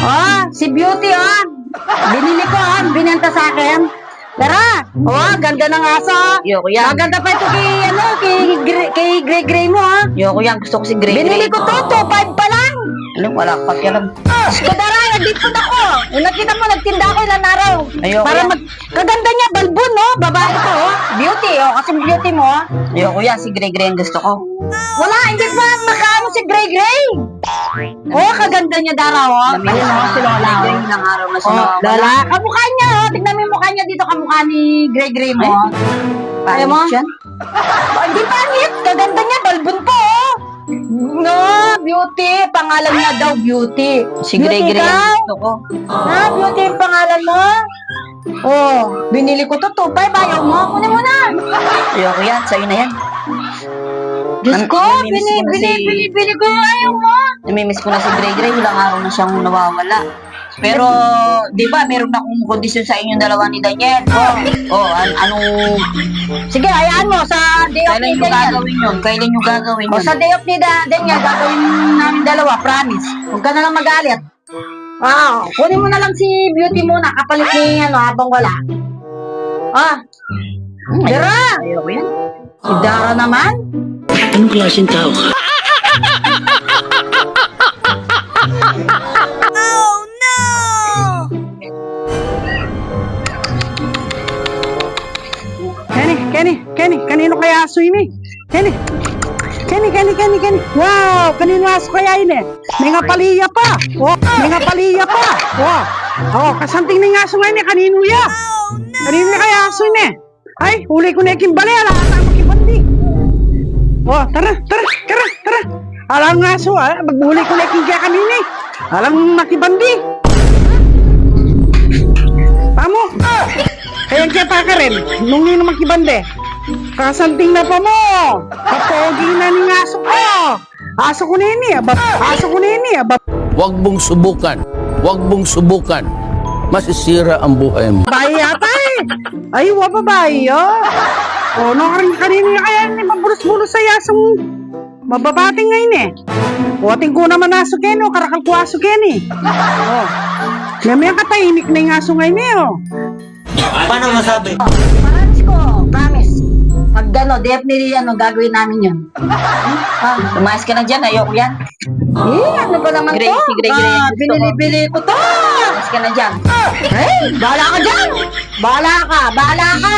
Oh, si Beauty, oh. Binili ko, oh. Binenta sa akin. Tara. Oh, ganda ng aso. Yoko yan. Maganda pa ito kay Gray Gray mo, oh. Yoko yan. Gusto ko si Gray. Binili ko to, 2.5 pa lang. Alam, wala ka pakialam. Skudara, nagdipon ako. Yung nakita mo, nagtinda ako ilang araw. Ayoko Para yan. kaganda niya, balbon, no? Babae to, oh. Beauty, oh. Kasi beauty mo, oh. Ayoko yan. Si Gray Gray ang gusto ko. Wala, hindi pa makaano si Gray Gray. Oh, kaganda niya, Dara, oh. Naminis Ayun, ko oh, si Lola. Ilang araw na siya Oh, nawawala. Lola, kamukha niya, oh. Tignan mo yung mukha niya dito, kamukha ni Gray Gray mo. Ayaw mo? Pangit yan. Oh, hindi pangit. Kaganda niya, balbon po, oh. No, Beauty. Pangalan niya daw, Beauty. Si Gray Gray ang ikaw? gusto ko. Ha, Beauty yung pangalan mo? Oh, binili ko to, 2.5. Ayaw mo? Kunin mo na. Ayoko yan. Sa'yo na yan. Diyos ko, namimiss ko na binibili ko yung ayaw mo. Namimiss ko na si Gray Gray. Ilang araw na siyang nawawala. Pero, di ba, meron akong kondisyon sa inyong dalawa ni Daniel. Anong... Sige, hayaan mo sa day off Kailan ni nyo Daniel. gagawin yun? Kailan nyo gagawin O yun? sa day off ni Daniel, gagawin namin dalawa, promise. Huwag ka na lang magalit. Wow, kunin mo na lang si Beauty muna, kapalit ni habang wala. Ah, Dara! Ayoko yan. Si Dara naman? Anong klaseng tao ka? Kenny, kanino kaya aso yun eh? Kenny. Wow, kanino aso kaya yun eh? May nga paliya pa. Kasanting na yung aso ngayon eh, kanino ya? Kanino kaya aso yun eh? Ay, huli ko na yung kimbali, ala ka makibandi. Tara. Alam nga aso, maghuli ko na yung kaya kanina eh. Alam makibandi. Tamo. Kaya kaya pa ka rin, nung yun makibande. Kasanting na pa mo. Kapogi na ni aso ko. Aso ko na yun eh. Huwag mong subukan. Masisira ang buhay mo. Babae yata eh. Ay, babae no, kanina kaya yun, mabulos-bulos sa yasong mababating ngayon eh. Ating ko naman aso ken, karakal ko aso ken eh. May katahimik na yung aso ngayon eh. Paano masabi? Promise ko, promise. Pag definitely gagawin namin yun. Umayos ka na dyan. Ayoko yan. Ano ba naman Gray, to? si Gray Gray ang gusto ko. Binili-bili ko to. Umayos ka na dyan. Hey, bahala ka dyan. Bahala ka.